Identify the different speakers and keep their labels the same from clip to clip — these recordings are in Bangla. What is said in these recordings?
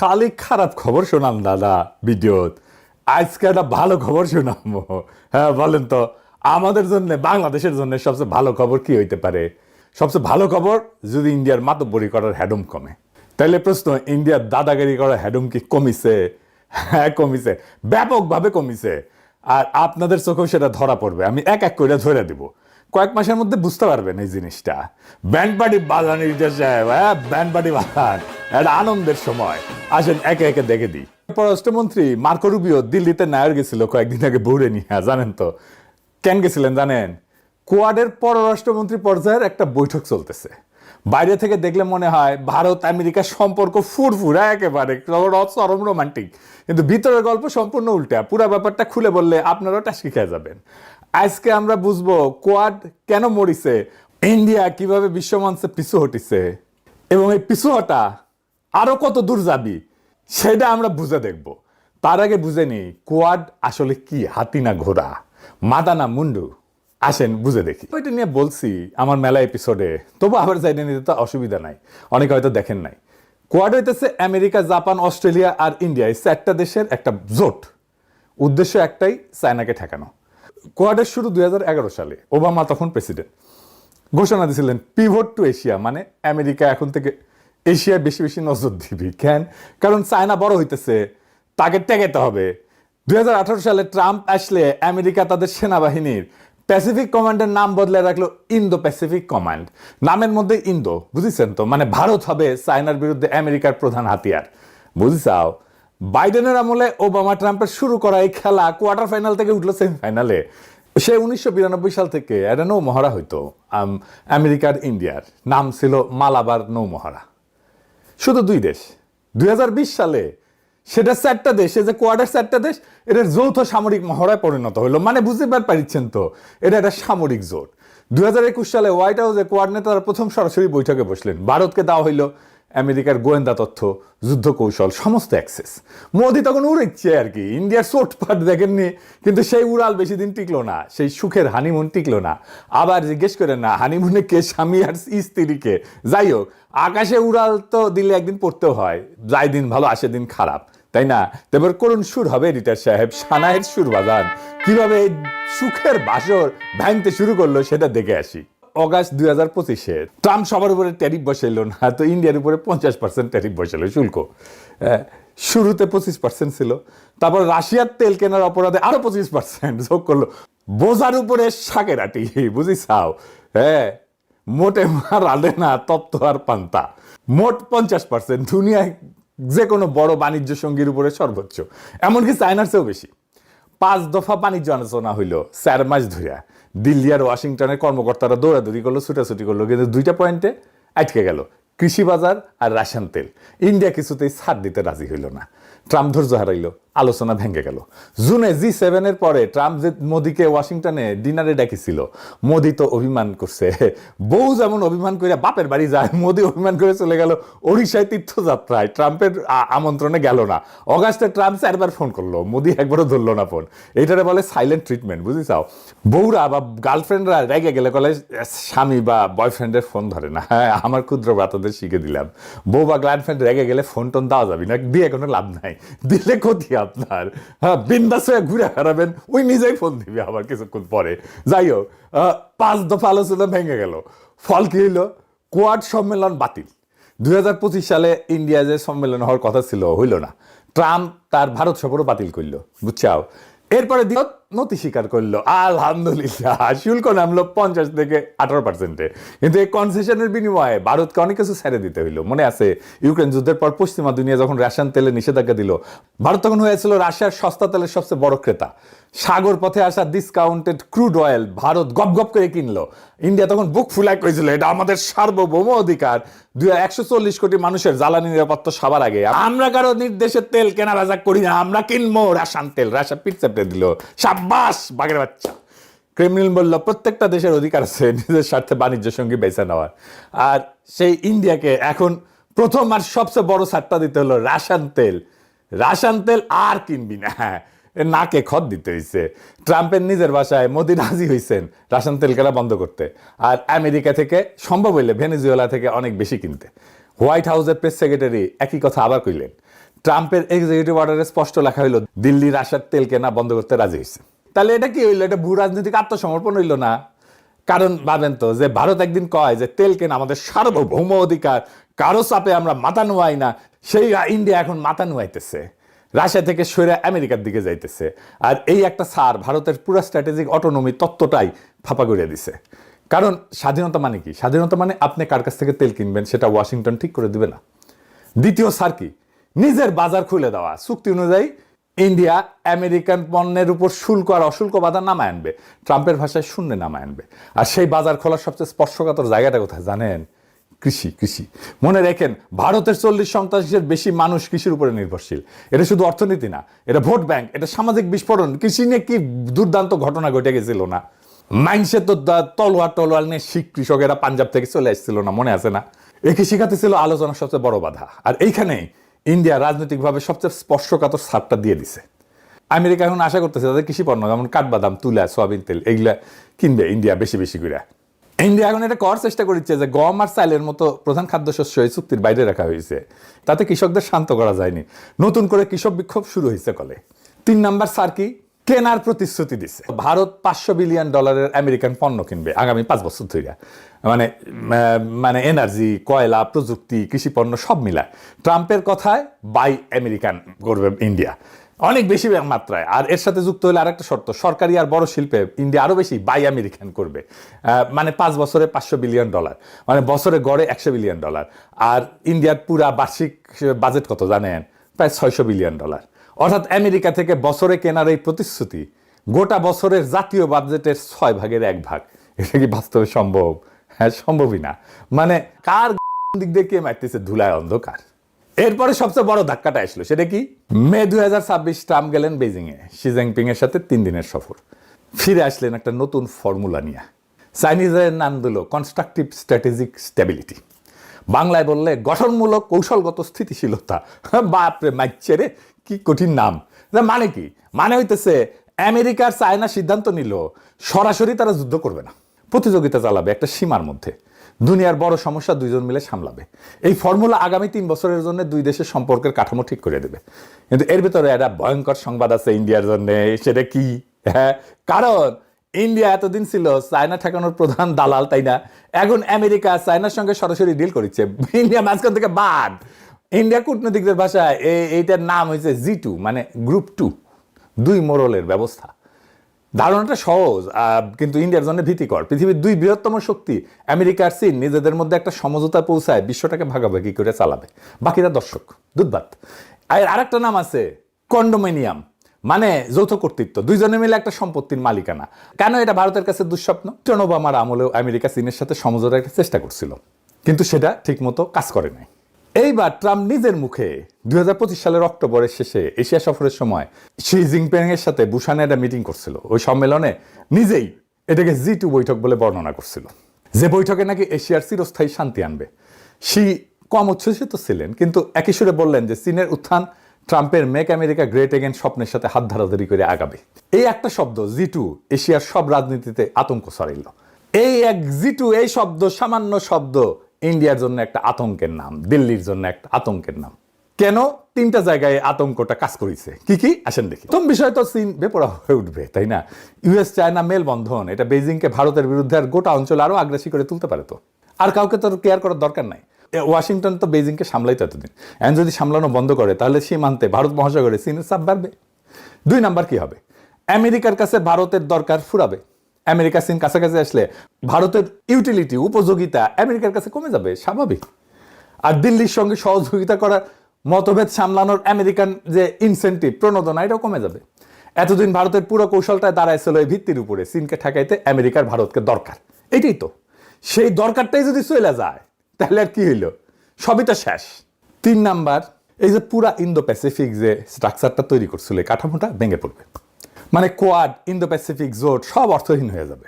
Speaker 1: খালি খারাপ খবর শোনান দাদা ভিডিওত। আজকে একটা ভালো খবর শোনাবো। হ্যাঁ বলেন তো, আমাদের জন্য, বাংলাদেশের জন্য সবচেয়ে ভালো খবর কি হইতে পারে? সবচেয়ে ভালো খবর যদি ইন্ডিয়ার মাতব্বরি করার হ্যাডম কমে। তাইলে প্রশ্ন, ইন্ডিয়ার দাদাগিরি করার হ্যাডম কি কমিছে? হ্যাঁ কমিছে, ব্যাপকভাবে কমিছে। আর আপনাদের চোখেও সেটা ধরা পড়বে, আমি এক এক করে ধরে দিব। কয়েক মাসের মধ্যে বুঝতে পারবেন এই জিনিসটা। ব্যান্ড পার্টি বাজান সাহেব, হ্যাঁ ব্যান্ড পার্টি বাজান, একটা আনন্দের সময়। আসেন একে একে দেখে দিই। পররাষ্ট্রমন্ত্রী মার্কো রুবিও দিল্লিতে নায়ার গেছিল কয়েকদিন আগে বউরে নিয়ে। জানেন তো কেন গেছিলেন জানেন? কোয়াডের পররাষ্ট্রমন্ত্রী পর্যায়ের একটা বৈঠক চলতেছে। বাইরে থেকে দেখলে মনে হয় ভারত আমেরিকার সম্পর্ক ফুরফুরা একেবারে চরম রোমান্টিক, কিন্তু ভিতরের গল্প সম্পূর্ণ উল্টা। পুরো ব্যাপারটা খুলে বললে আপনারাও টাস্কি খেয়ে যাবেন। আজকে আমরা বুঝবো কোয়াড কেন মরিছে, ইন্ডিয়া কিভাবে বিশ্বমঞ্চে পিছু হটিছে, এবং এই পিছু হটা আরো কত দূর যাবি সেটা আমরা বুঝে দেখব। তার আগে বুঝে নিই কোয়াড আসলে কি, হাতি না ঘোড়া, মাদা না মুন্ডু। আসেন বুঝে দেখি। ওইটা নিয়ে বলছি আমার মেলা এপিসোডে, তবু আবার জানিয়ে নিতে তো অসুবিধা নাই, অনেকে হয়তো দেখেন নাই। কোয়াড হইতেছে আমেরিকা, জাপান, অস্ট্রেলিয়া আর ইন্ডিয়া, এই চারটা দেশের একটা জোট। উদ্দেশ্য একটাই, চায়নাকে ঠেকানো। কোয়াডের শুরু 2011 সালে, ওবামা তখন প্রেসিডেন্ট। ঘোষণা দিয়েছিলেন পিভট টু এশিয়া, মানে আমেরিকা এখন থেকে এশিয়ায় বেশি বেশি নজর দিবি। কেন? কারণ চায়না বড় হইতেছে, তাকে টেকাতে হবে। 2018 সালে ট্রাম্প আসলে আমেরিকা তাদের সেনাবাহিনীর প্যাসিফিক কমান্ডের নাম বদলে রাখলো ইন্দো প্যাসিফিক কমান্ড। নামের মধ্যে ইন্দো, বুঝেছেন তো, মানে ভারত হবে চায়নার বিরুদ্ধে আমেরিকার প্রধান হাতিয়ার। বুঝছাও? বাইডেনের আমলে ওবামা ট্রাম্পের শুরু করা এই খেলা কোয়ার্টার ফাইনাল থেকে উঠলো সেমিফাইনালে। সে 1992 সাল থেকে একটা নৌমহড়া হইতো আমেরিকার ইন্ডিয়ার, নাম ছিল মালাবার নৌমহড়া। শুধু দুই দেশ। 2020 সালে সেটা চারটা দেশ, যে কোয়াডের চারটা দেশ, এটার যৌথ সামরিক মহড়ায় পরিণত হইলো। মানে বুঝতে পারছেন তো, এটা একটা সামরিক জোট। 2021 সালে হোয়াইট হাউসে কোয়াড নেতারা প্রথম সরাসরি বৈঠকে বসলেন। ভারতকে দেওয়া হইল আমেরিকার গোয়েন্দা তথ্য, যুদ্ধ কৌশল, সমস্ত অ্যাক্সেস। মোদি তখন উড়েছে আর কি, ইন্ডিয়ার চোটপাট দেখেননি, কিন্তু সেই উড়াল বেশি দিন টিকলো না, সেই সুখের হানিমুন টিকলো না। আবার জিজ্ঞেস করেন না হানিমুনে কে, স্বামী আর স্ত্রীকে? যাই হোক, আকাশে উড়াল তো দিলে একদিন পড়তেও হয়, যাই দিন ভালো আসে দিন খারাপ, তাই না? এবার করুন সুর হবে এডিটর সাহেব, সানায়ের সুর বাজান। কিভাবে এই সুখের বাসর ভাঙতে শুরু করলো সেটা দেখে আসি। অগাস্ট 2025-এ ট্রাম্প সবার উপরে ট্যারিফ বসাইল না, তো ইন্ডিয়ার উপরে 50% ট্যারিফ বসাইল শুল্ক। শুরুতে 25% ছিল, তারপর রাশিয়ার তেল কেনার অপরাধে আরো 25% যোগ করলো। বোঝার উপরে শাকের আটি, বুঝিছাও? হ্যাঁ, মোটে মার আলে না তপ্ত আর পান্তা। মোট 50%, দুনিয়ায় যে কোনো বড় বাণিজ্য সঙ্গীর উপরে সর্বোচ্চ, এমনকি চায়নার চেয়েও বেশি। 5 দফা বাণিজ্য আলোচনা হইল 4 মাস ধরে। দিল্লি আর ওয়াশিংটনের কর্মকর্তারা দৌড়াদৌড়ি করলো, ছুটাছুটি করলো, কিন্তু দুইটা পয়েন্টে আটকে গেল, কৃষি বাজার আর রাশিয়ান তেল। ইন্ডিয়া কিছুতেই ছাড় দিতে রাজি হইল না। ট্রাম্প ধৈর্য হারাইল, আলোচনা ভেঙে গেল। জুনে G7-এর পরে ট্রাম্প যে মোদিকে ওয়াশিংটনে ডিনারে ডাকিছিল, মোদি তো অভিমান করছে। বউ যেমন অভিমান করে বাপের বাড়ি যায়, মোদি অভিমান করে চলে গেল ওড়িশায় তীর্থযাত্রায়, ট্রাম্পের আমন্ত্রণে গেল না। অগাস্টে ট্রাম্প 4 বার ফোন করলো, মোদি একবারও ধরলো না ফোন। এইটারে বলে সাইলেন্ট ট্রিটমেন্ট, বুঝিছাও? বউরা বা গার্লফ্রেন্ডরা রেগে গেলে বলে স্বামী বা বয়ফ্রেন্ডের ফোন ধরে না। হ্যাঁ, আমার ক্ষুদ্র ব্রাতাদের শিখে দিলাম, বউ বা গার্লফ্রেন্ড রেগে গেলে ফোন টোন দেওয়া যাবে না, দিয়ে কোনো লাভ নাই, দিলে ক্ষতি আপনার। হ্যাঁ, বিন্দাস হয়ে ঘুরে হারাবেন, ওই নিজেই ফোন দিবে আবার কিছুক্ষণ পরে। যাই হোক, 5 দফা আলোচনা ভেঙে গেল। ফল কি হইল? কোয়াড সম্মেলন বাতিল। 2025 সালে ইন্ডিয়া যে সম্মেলন হওয়ার কথা ছিল, হইল না। ট্রাম্প তার ভারত সফরও বাতিল করলো, বুঝছাও? এরপরে নতি স্বীকার করলো, আলহামদুলিল্লাহ, শুল্ক নামলো 50 থেকে 18%-এ। কিন্তু এই কনসেশনের বিনিময়ে ভারতকে অনেক কিছু ছেড়ে দিতে হইলো। মনে আছে ইউক্রেন যুদ্ধের পর পশ্চিমা দুনিয়া যখন রাশিয়ান তেলে নিষেধাজ্ঞা দিল, ভারত তখন হয়েছিল রাশিয়ার সস্তা তেলের সবচেয়ে বড় ক্রেতা। সাগর পথে আসা ডিসকাউন্টেড ক্রুড অয়েল ভারত গপ গপ করে কিনলো। ইন্ডিয়া তখন বুক ফুলায় কইছিল এটা আমাদের সার্বভৌম অধিকার, 140 কোটি মানুষের জ্বালানি নিরাপত্তা সবার আগে, আমরা কারো নির্দেশে তেল কেনা বেচা করি না, আমরা কিনবো রাশিয়ান তেল। রাশিয়া পিঠ চাপড়ে দিল, সাব্বাস বাঘের বাচ্চা। ক্রেমলিন বলল প্রত্যেকটা দেশের অধিকার আছে নিজের স্বার্থে বাণিজ্য সঙ্গী বেছে নেওয়ার। আর সেই ইন্ডিয়াকে এখন প্রথম আর সবচেয়ে বড় ছাড়টা দিতে হলো রাশিয়ান তেল। রাশিয়ান তেল আর কিনবি না, নাকে খত দিতে হয়েছে। ট্রাম্পের নিজের ভাষায় মোদি রাজি হয়েছেন রাশিয়ান তেল কেনা বন্ধ করতে, আর আমেরিকা থেকে সম্ভব হইলে ভেনেজুয়েলা থেকে অনেক বেশি কিনতে। হোয়াইট হাউসের প্রেস সেক্রেটারি একই কথা আবার কইলেন। ট্রাম্পের এক্সিকিউটিভ অর্ডারে স্পষ্ট লেখা হইলো দিল্লির আসার তেল কেনা বন্ধ করতে রাজি হয়েছে। তাহলে এটা কি হইলো? এটা ভূ রাজনৈতিক আত্মসমর্পণ হইলো না? কারণ ভাবেন তো, যে ভারত একদিন কয় যে তেল কেনা আমাদের সার্বভৌম অধিকার, কারো চাপে আমরা মাথা নোয়াই না, সেই ইন্ডিয়া এখন মাথা নোয়াইতেছে, রাশিয়া থেকে সরে আমেরিকার দিকে যাইতেছে। আর এই একটা সার ভারতের পুরো স্ট্র্যাটেজিক অটোনমি তত্ত্বটাই ফাঁপা করে দিছে। কারণ স্বাধীনতা মানে কি? স্বাধীনতা মানে আপনি কার কাছ থেকে তেল কিনবেন সেটা ওয়াশিংটন ঠিক করে দিবে না। দ্বিতীয় সার কি? নিজের বাজার খুলে দেওয়া। চুক্তি অনুযায়ী ইন্ডিয়া আমেরিকান পণ্যের উপর শুল্ক আর অশুল্ক বাধা নামায় আনবে, ট্রাম্পের ভাষায় শূন্য নামায় আনবে। আর সেই বাজার খোলার সবচেয়ে স্পর্শকাতর জায়গাটা কোথায় জানেন? কৃষি। মনে রাখেন, ভারতের 40% বেশি মানুষ কৃষির উপরে নির্ভরশীল। এটা শুধু অর্থনীতি না, এটা ভোট ব্যাংক, এটা সামাজিক বিস্ফোরণ। কৃষি নিয়ে কি দুর্দান্ত ঘটনা ঘটে গেছিল না? মাইনসে তো তলোয়ার নিয়ে শিখ কৃষকেরা পাঞ্জাব থেকে চলে আসছিল না, মনে আছে না? একে শিখাতে ছিল আলোচনার সবচেয়ে বড় বাধা। আর এইখানে ইন্ডিয়া রাজনৈতিকভাবে সবচেয়ে স্পর্শকাতর ছাড়টা দিয়ে দিছে। আমেরিকা এখন আশা করতেছে তাদের কৃষি পণ্য যেমন কাঠবাদাম, তুলা, সয়াবিন তেল এগুলা কিনবে ইন্ডিয়া বেশি বেশি করে। ইন্ডিয়া এখন এটা করার চেষ্টা করছে যে গম আর চালের মতো প্রধান খাদ্যশস্য এই চুক্তির বাইরে রাখা হয়েছে, তাতে কৃষকদের শান্ত করা যায়নি। নতুন করে কৃষক বিক্ষোভ শুরু হয়েছে কলে। 3 নাম্বার সার কি? কেনার প্রতিশ্রুতি দিচ্ছে। ভারত $500 বিলিয়ন আমেরিকান পণ্য কিনবে আগামী 5 বছর ধরে। মানে এনার্জি, কয়লা, প্রযুক্তি, কৃষি পণ্য সব মিলায়। ট্রাম্পের কথায় বাই আমেরিকান করবে ইন্ডিয়া অনেক বেশি মাত্রায়। আর এর সাথে যুক্ত হলে আরেকটা শর্ত, সরকারি আর বড় শিল্পে ইন্ডিয়া আরো বেশি বাই আমেরিকান করবে। মানে 5 বছরে $500 বিলিয়ন, মানে বছরে গড়ে $100 বিলিয়ন। আর ইন্ডিয়ার পুরা বার্ষিক বাজেট কত জানেন? প্রায় $600 বিলিয়ন। অর্থাৎ আমেরিকা থেকে বছরে কেনার এই প্রতিশ্রুতি গোটা বছরের জাতীয় বাজেটের 6 ভাগের 1 ভাগ। এটা কি বাস্তবে সম্ভব? হ্যাঁ, সম্ভবই না। মানে কার দিক দিয়ে কে মারতেছে ধুলায় অন্ধকার। এরপরে সবচেয়ে বড় ধাক্কাটা আসলো, সেটা কি? মে 2026 ট্রাম্প গেলেন বেজিং এ শি জিনপিং এর সাথে 3 দিনের সফর। ফিরে আসলেন একটা নতুন ফর্মুলা নিয়ে। চাইনিজের নাম দিল কনস্ট্রাকটিভ স্ট্র্যাটেজিক স্টেবিলিটি। বাংলায় বললে গঠনমূলক কৌশলগত স্থিতিশীলতা। বাপরে মাইচ্ছে রে, কি কঠিন নাম। মানে কি? মানে হইতেছে আমেরিকার চায়না সিদ্ধান্ত নিল সরাসরি তারা যুদ্ধ করবে না, প্রতিযোগিতা চালাবে একটা সীমার মধ্যে। দুনিয়ার বড় সমস্যা দুইজন মিলে সামলাবে। এই ফর্মুলা আগামী 3 বছরের জন্য দুই দেশের সম্পর্কের কাঠামো ঠিক করে দেবে। কিন্তু এর ভিতরে একটা ভয়ঙ্কর সংবাদ আছে ইন্ডিয়ার জন্য। সেটা কি? হ্যাঁ, কারণ ইন্ডিয়া এতদিন ছিল চায়না ঠেকানোর প্রধান দালাল, তাই না? এখন আমেরিকা চায়নার সঙ্গে সরাসরি ডিল করছে, ইন্ডিয়া মাঝখান থেকে বাদ। ইন্ডিয়া কূটনীতিকদের ভাষায় এইটার নাম হয়েছে G2, মানে গ্রুপ 2, 2 মোড়লের ব্যবস্থা। ধারণাটা সহজ, কিন্তু ইন্ডিয়ার জন্য ভীতিকর। পৃথিবীর 2 বৃহত্তম শক্তি আমেরিকা আর চীন নিজেদের মধ্যে একটা সমঝোতা পৌঁছায় বিশ্বটাকে ভাগাভাগি করে চালাবে, বাকিরা দর্শক, দুধভাত। আর আরেকটা নাম আছে কন্ডোমিনিয়াম, মানে যৌথ কর্তৃত্ব, দুইজনে মিলে একটা সম্পত্তির মালিকানা। কেন এটা ভারতের কাছে দুঃস্বপ্ন? ওবামার আমলেও আমেরিকা চীনের সাথে সমঝোতার একটা চেষ্টা করছিল, কিন্তু সেটা ঠিকমতো কাজ করে নাই। এইবার ট্রাম্প নিজের মুখে 2025 সালের অক্টোবরের শেষে এশিয়া সফরের সময় শি জিনপিং এর সাথে বুসানে একটা মিটিং করছিল। ওই সম্মেলনে নিজেই এটাকে G2 বৈঠক বলে বর্ণনা করছিল, যে বৈঠকে নাকি এশিয়ার চিরস্থায়ী শান্তি আনবে। শি কম উচ্ছ্বসিত ছিলেন, কিন্তু একই সুরে বললেন যে চীনের উত্থান ট্রাম্পের মেক আমেরিকা গ্রেট এগেন স্বপ্নের সাথে হাত ধরাধরি করে আগাবে। এই একটা শব্দ G2 এশিয়ার সব রাজনীতিতে আতঙ্ক ছড়াইল। এই এক G2, এই শব্দ, সামান্য শব্দ ইন্ডিয়ার জন্য একটা আতঙ্কের নাম, দিল্লির জন্য একটা আতঙ্কের নাম। কেন? 3টা জায়গায় আতঙ্কটা কাজ করেছে। কি কি? আসেন দেখি। প্রথম বিষয় তো চীন বেপরোয়া হয়ে উঠবে, তাই না? ইউএস চায়না মেলবন্ধন এটা বেজিংকে ভারতের বিরুদ্ধে আর গোটা অঞ্চল আরো আগ্রাসী করে তুলতে পারে। তো আর কাউকে তো কেয়ার করার দরকার নাই। ওয়াশিংটন তো বেজিংকে সামলাইতো এতদিন, এখন যদি সামলানো বন্ধ করে তাহলে সীমান্তে ভারত মহাসাগরে চীনের চাপ বাড়বে। 2 নাম্বার কি হবে? আমেরিকার কাছে ভারতের দরকার ফুরাবে। আমেরিকা চীন কাছাকাছি আসলে ভারতের ইউটিলিটি, উপযোগিতা আমেরিকার কাছে কমে যাবে, স্বাভাবিক। আর দিল্লির সঙ্গে সহযোগিতা করার, মতভেদ সামলানোর আমেরিকান যে ইনসেন্টিভ, প্রণোদনা, এটাও কমে যাবে। এতদিন ভারতের পুরো কৌশলটায় দাঁড়াইছিল এই ভিত্তির উপরে, চীনকে ঠেকাইতে আমেরিকার ভারতকে দরকার। এটাই তো, সেই দরকারটাই যদি চলে যায় তাহলে আর কি হইল? সবই তো শেষ। 3 নাম্বার, এই যে পুরা ইন্দো প্যাসিফিক যে স্ট্রাকচারটা তৈরি করছিল, এই কাঠামোটা ভেঙে পড়বে। মানে কোয়াড, ইন্দো প্যাসিফিক জোট সব অর্থহীন হয়ে যাবে।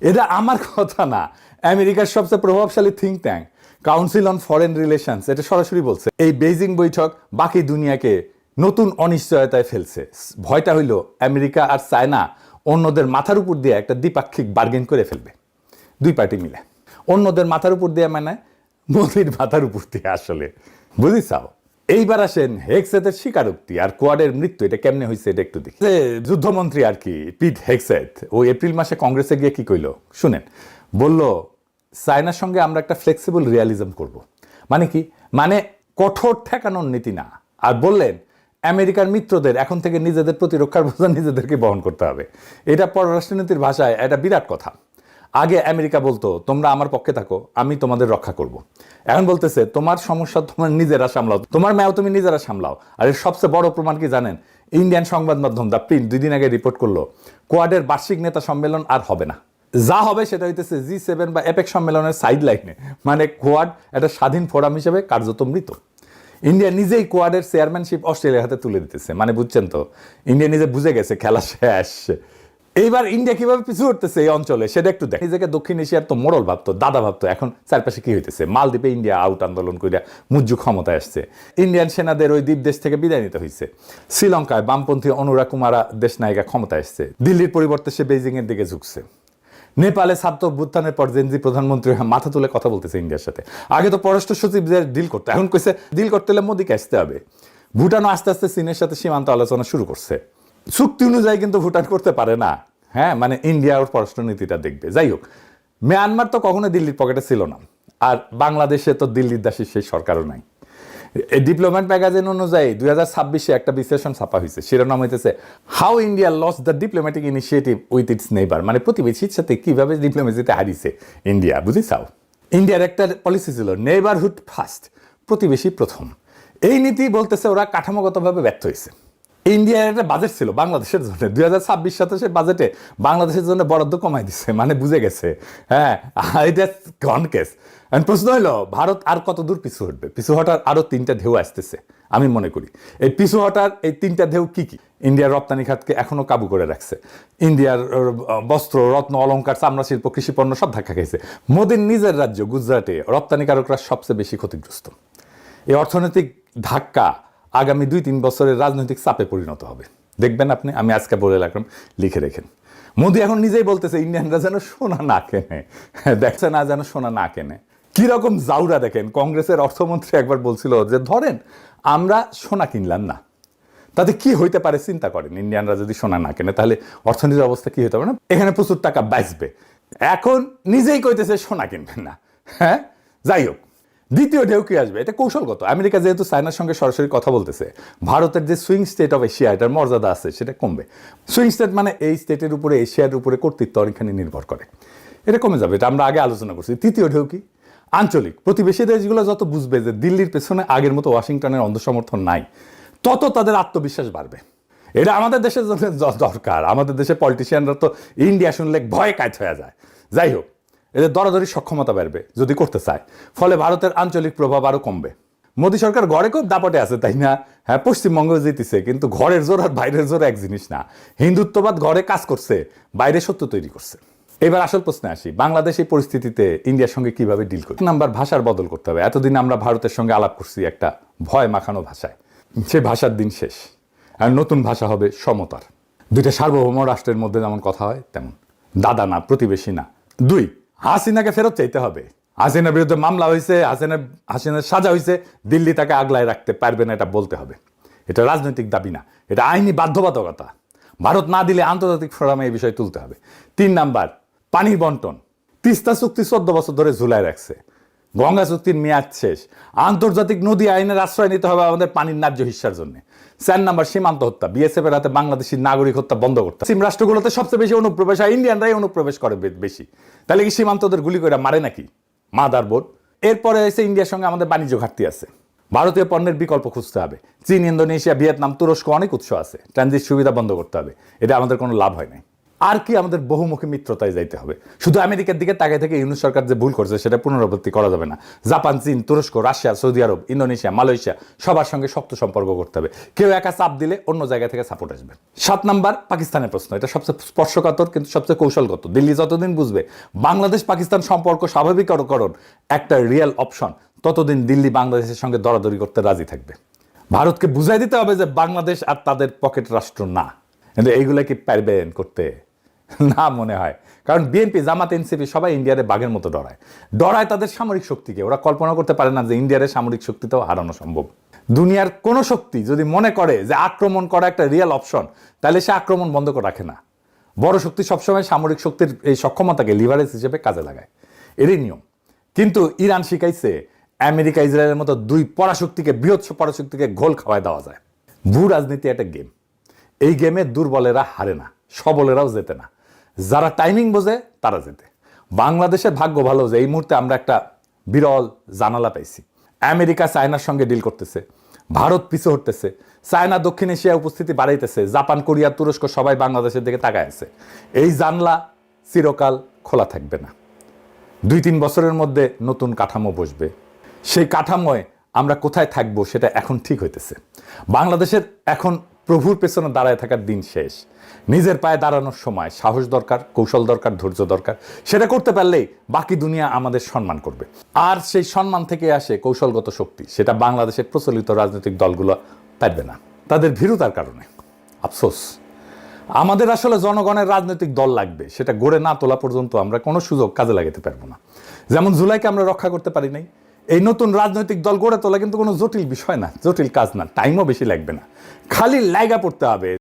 Speaker 1: এটা আমার কথা না, আমেরিকার সবচেয়ে প্রভাবশালী think tank council on foreign relations এটা সরাসরি বলছে এই বেজিং বৈঠক বাকি দুনিয়াকে নতুন অনিশ্চয়তায় ফেলছে। ভয়টা হইল আমেরিকা আর চায়না অন্যদের মাথার উপর দিয়ে একটা দ্বিপাক্ষিক বার্গেন করে ফেলবে, 2 পার্টি মিলে। অন্যদের মাথার উপর দিয়ে মানে মোদির মাথার উপর দিয়ে, আসলে বুঝিছাও? এইবার আসেন হেগসেথের স্বীকারোক্তি আর কোয়াডের মৃত্যু এটা কেমনে হয়েছে এটা একটু দেখি। যুদ্ধমন্ত্রী আর কি পিট হেগসেথ ও এপ্রিল মাসে কংগ্রেসে গিয়ে কি কইল শুনেন। বলল চায়নার সঙ্গে আমরা একটা ফ্লেক্সিবল রিয়ালিজম করব। মানে কি, মানে কঠোর ঠেকানোর নীতি না। আর বললেন আমেরিকার মিত্রদের এখন থেকে নিজেদের প্রতিরক্ষার বোঝা নিজেদেরকে বহন করতে হবে। এটা পররাষ্ট্রনীতির ভাষায় এটা বিরাট কথা। আগে আমেরিকা বলতো তোমরা আমার পক্ষে থাকো, আমি তোমাদের রক্ষা করব। এখন বলতেছে তোমার সমস্যা তোমার নিজেরা সামলাও, তোমার ম্যাও তুমি নিজেরা সামলাও। আর এর সবচেয়ে বড় প্রমাণ কি জানেন? ইন্ডিয়ান সংবাদ মাধ্যম দ্য প্রিন্ট 2 দিন আগে রিপোর্ট করলো কোয়াডের বার্ষিক নেতা সম্মেলন আর হবে না। যা হবে সেটা হইতেছে G7 বা এপেক সম্মেলনের সাইড লাইনে। মানে কোয়াড একটা স্বাধীন ফোরাম হিসেবে কার্যত মৃত। ইন্ডিয়া নিজেই কোয়াডের চেয়ারম্যানশিপ অস্ট্রেলিয়ার হাতে তুলে দিতেছে। মানে বুঝছেন তো, ইন্ডিয়া নিজে বুঝে গেছে খেলা শেষ। এইবার ইন্ডিয়া কিভাবে পিছু উঠতেছে এই অঞ্চলে সেটা একটু দেখ। নিজেকে দক্ষিণ এশিয়ার তো মোড়ল ভাবতো, দাদা ভাবতো, এখন চারপাশে কি হইতেছে। মালদ্বীপে ইন্ডিয়া আউট আন্দোলন করিয়া মুজ্জু ক্ষমতায় আসছে। ইন্ডিয়ান সেনাদের ওই দ্বীপ দেশ থেকে বিদায় নিতে হয়েছে। শ্রীলঙ্কায় বামপন্থী অনুরা কুমারা দেশ নায়িকা ক্ষমতায় আসছে। দিল্লির পরিবর্তে সে বেইজিং এর দিকে ঝুঁকছে। নেপালে ছাত্র অভ্যুত্থানের পর জেনজি প্রধানমন্ত্রী মাথা তুলে কথা বলতেছে ইন্ডিয়ার সাথে। আগে তো পররাষ্ট্র সচিবদের ডিল করতে, এখন কইছে ডিল করতে হলে মোদিকে আসতে হবে। ভুটানও আস্তে আস্তে চীনের সাথে সীমান্ত আলোচনা শুরু করছে। চুক্তি অনুযায়ী কিন্তু ভুটান করতে পারে না। হ্যাঁ, মানে ইন্ডিয়া ওর পররাষ্ট্রনীতিটা দেখবে। যাই হোক, মিয়ানমার তো কখনো দিল্লির পকেটে ছিল না, আর বাংলাদেশে তো দিল্লির দাসী সেই সরকারও নাই। ডিপ্লোম্যাট ম্যাগাজিন অনুযায়ী 2026-এ একটা বিশ্লেষণ ছাপা হয়েছে, শিরোনাম হইতেছে how India loss the diplomatic initiative with its neighbour. মানে প্রতিবেশীর সাথে কিভাবে ডিপ্লোমেসিতে হারিয়েছে ইন্ডিয়া, বুঝিছাও? ইন্ডিয়ার একটা পলিসি ছিল নেইবারহুড ফার্স্ট, প্রতিবেশী প্রথম। এই নীতি বলতেছে ওরা কাঠামোগতভাবে ব্যর্থ হয়েছে। ইন্ডিয়ার একটা বাজেট ছিল বাংলাদেশের জন্য, 2026-27 বাজেটে বাংলাদেশের জন্য বরাদ্দ কমাই দিচ্ছে। মানে বুঝে গেছে, হ্যাঁ এটা গন কেস। প্রশ্ন হলো ভারত আর কত দূর পিছু হটবে? পিছু হটার আরো 3টা ঢেউ আসতেছে আমি মনে করি। এই পিছু হটার এই 3টা ঢেউ কি কি? ইন্ডিয়ার রপ্তানি খাতকে এখনো কাবু করে রাখছে। ইন্ডিয়ার বস্ত্র, রত্ন, অলংকার, চামড়া শিল্প, কৃষি পণ্য সব ধাক্কা খাইছে। মোদির নিজের রাজ্য গুজরাটে রপ্তানিকারকরা সবচেয়ে বেশি ক্ষতিগ্রস্ত। এই অর্থনৈতিক ধাক্কা আগামী 2-3 বছরের রাজনৈতিক চাপে পরিণত হবে, দেখবেন আপনি। আমি আজকে বলে রাখলাম, লিখে রেখেন। মোদি এখন নিজেই বলতেছে ইন্ডিয়ানরা যেন সোনা না কেনে, দেখছে না যেন সোনা না কেনে। কিরকম জাউরা দেখেন, কংগ্রেসের অর্থমন্ত্রী একবার বলছিল যে ধরেন আমরা সোনা কিনলাম না, তাতে কি হইতে পারে চিন্তা করেন। ইন্ডিয়ানরা যদি সোনা না কেনে তাহলে অর্থনীতির অবস্থা কি হতে পারে না? এখানে প্রচুর টাকা বাঁচবে। এখন নিজেই কইতেছে সোনা কিনবেন না। হ্যাঁ, যাই হোক, দ্বিতীয় ঢেউ কি আসবে এটা কৌশলগত। আমেরিকা যেহেতু চায়নার সঙ্গে সরাসরি কথা বলতেছে, ভারতের যে সুইং স্টেট অফ এশিয়া এটার মর্যাদা আছে সেটা কমবে। সুইং স্টেট মানে এই স্টেটের উপরে এশিয়ার উপরে কর্তৃত্ব অনেকখানি নির্ভর করে, এটা কমে যাবে। এটা আমরা আগে আলোচনা করছি। তৃতীয় ঢেউ কি? আঞ্চলিক প্রতিবেশী দেশগুলো যত বুঝবে যে দিল্লির পেছনে আগের মতো ওয়াশিংটনের অন্ধসমর্থন নাই, তত তাদের আত্মবিশ্বাস বাড়বে। এটা আমাদের দেশের জন্য দরকার। আমাদের দেশের পলিটিশিয়ানরা তো ইন্ডিয়া শুনলে ভয়ে কাজ হয়ে যায়। যাই হোক, এদের দরাদরি সক্ষমতা বাড়বে যদি করতে চায়, ফলে ভারতের আঞ্চলিক প্রভাব আরো কমবে। মোদী সরকার ঘরে খুব দাপটে আছে, তাই না? হ্যাঁ, পশ্চিমবঙ্গ জিতেছে, কিন্তু ঘরের জোর আর বাইরের জোর এক জিনিস না। হিন্দুত্ববাদ ঘরে কাজ করছে, বাইরে সত্য তৈরি করছে। এবার আসল প্রশ্নে আসি, বাংলাদেশ এই পরিস্থিতিতে ইন্ডিয়ার সঙ্গে কিভাবে ডিল করবে? নাম্বার ভাষার বদল করতে হবে। এতদিন আমরা ভারতের সঙ্গে আলাপ করছি একটা ভয় মাখানো ভাষায়, সে ভাষার দিন শেষ। আর নতুন ভাষা হবে সমতার। 2টা সার্বভৌম রাষ্ট্রের মধ্যে যেমন কথা হয় তেমন, দাদা না, প্রতিবেশী না। 2, হাসিনাকে ফেরত চাইতে হবে। হাসিনার বিরুদ্ধে মামলা হয়েছে, হাসিনার সাজা হয়েছে, দিল্লি তাকে আগলায় রাখতে পারবে না, এটা বলতে হবে। এটা রাজনৈতিক দাবি না, এটা আইনি বাধ্যবাধকতা। ভারত না দিলে আন্তর্জাতিক ফোরামে এই বিষয় তুলতে হবে। 3 নাম্বার, পানির বন্টন। তিস্তা চুক্তি 14 বছর ধরে ঝুলায় রাখছে, গঙ্গা চুক্তির মেয়াদ শেষ। আন্তর্জাতিক নদী আইনের আশ্রয় নিতে হবে আমাদের পানির ন্যায্য হিস্যার জন্য। 4 নাম্বার, সীমান্ত হত্যা। বিএসএফ এর হাতে বাংলাদেশি নাগরিক হত্যা বন্ধ করতে। পশ্চিম রাষ্ট্রগুলোতে সবচেয়ে বেশি অনুপ্রবেশ হয়, ইন্ডিয়ানরাই অনুপ্রবেশ করে বেশি। তাহলে কি সীমান্তদের গুলি করে মারে নাকি? Mother board. এরপরে এসে ইন্ডিয়ার সঙ্গে আমাদের বাণিজ্য ঘাটতি আছে, ভারতীয় পণ্যের বিকল্প খুঁজতে হবে। চীন, ইন্দোনেশিয়া, ভিয়েতনাম, তুরস্ক অনেক উৎস আছে, ট্রানজিট সুবিধা বন্ধ করতে হবে। এটা আমাদের কোনো লাভ হয় নাই। আর কি, আমাদের বহুমুখী মিত্রতায় যাইতে হবে। শুধু আমেরিকার দিকে তাকাই থেকে ইউনুস সরকার যে ভুল করছে সেটা পুনরাবৃত্তি করা যাবে না। জাপান, চীন, তুরস্ক, রাশিয়া, সৌদি আরব, ইন্দোনেশিয়া, মালয়েশিয়া সবার সঙ্গে শক্ত সম্পর্ক করতে হবে। কেউ একা চাপ দিলে অন্য জায়গা থেকে সাপোর্ট আসবে। 7 নাম্বার, পাকিস্তানের প্রশ্ন। এটা সবচেয়ে স্পর্শকাতর কিন্তু সবচেয়ে কৌশলগত। দিল্লি যতদিন বুঝবে বাংলাদেশ পাকিস্তান সম্পর্ক স্বাভাবিককরণ একটা রিয়েল অপশন, ততদিন দিল্লি বাংলাদেশের সঙ্গে দরাদরি করতে রাজি থাকবে। ভারতকে বুঝাই দিতে হবে যে বাংলাদেশ আর তাদের পকেট রাষ্ট্র না। কিন্তু এইগুলা কি পারবেন করতে? না মনে হয়। কারণ বিএনপি, জামাত, এনসিপি সবাই ইন্ডিয়ারে বাঘের মতো ডরায় তাদের সামরিক শক্তিকে। ওরা কল্পনা করতে পারে না যে ইন্ডিয়ার সামরিক শক্তিতেও হারানো সম্ভব। দুনিয়ার কোনো শক্তি যদি মনে করে যে আক্রমণ করা একটা রিয়েল অপশন, তাহলে সে আক্রমণ বন্ধ করে রাখে না। বড় শক্তি সবসময় সামরিক শক্তির এই সক্ষমতাকে লিভারেজ হিসেবে কাজে লাগায়, এরই নিয়ম। কিন্তু ইরান শিখাইছে আমেরিকা ইসরায়েলের মতো দুই পরাশক্তিকে, বৃহৎ পরাশক্তিকে ঘোল খাওয়ায় দেওয়া যায়। ভূ রাজনীতি একটা গেম, এই গেমে দুর্বলেরা হারে না, সবলেরাও জেতে না। যারা টাইমিং বোঝে তারা জেতে। বাংলাদেশের ভাগ্য ভালো যে এই মুহূর্তে আমরা একটা বিরল জানালা পাইছি। আমেরিকা চায়নার সঙ্গে ডিল করতেছে, ভারত পিছু হটতেছে, চায়না দক্ষিণ এশিয়া উপস্থিতি বাড়াইতেছে, জাপান, কোরিয়া, তুরস্ক সবাই বাংলাদেশের দিকে তাকায় আছে। এই জানলা চিরকাল খোলা থাকবে না। 2-3 বছরের মধ্যে নতুন কাঠামো বসবে। সেই কাঠামোয় আমরা কোথায় থাকবো সেটা এখন ঠিক হইতেছে। বাংলাদেশের এখন প্রভুর পেছনে দাঁড়ায় থাকার দিন শেষ। নিজের পায়ে দাঁড়ানোর সময় সাহস দরকার, কৌশল দরকার, ধৈর্য দরকার। সেটা করতে পারলেই বাকি দুনিয়া আমাদের সম্মান করবে। আর সেই সম্মান থেকে আসে কৌশলগত শক্তি, সেটা বাংলাদেশের প্রচলিত রাজনৈতিক দলগুলো পারবে না, তাদের ভীরুতার কারণে। আফসোস, আমাদের আসলে জনগণের রাজনৈতিক দল লাগবে, সেটা গড়ে না তোলা পর্যন্ত আমরা কোনো সুযোগ কাজে লাগাতে পারবো না। যেমন জুলাইকে আমরা রক্ষা করতে পারি নাই, এই নতুন রাজনৈতিক দল গড়ে তোলা কিন্তু কোনো জটিল বিষয় না, জটিল কাজ না, টাইমও বেশি লাগবে না, খালি লাইগা পড়তে হবে।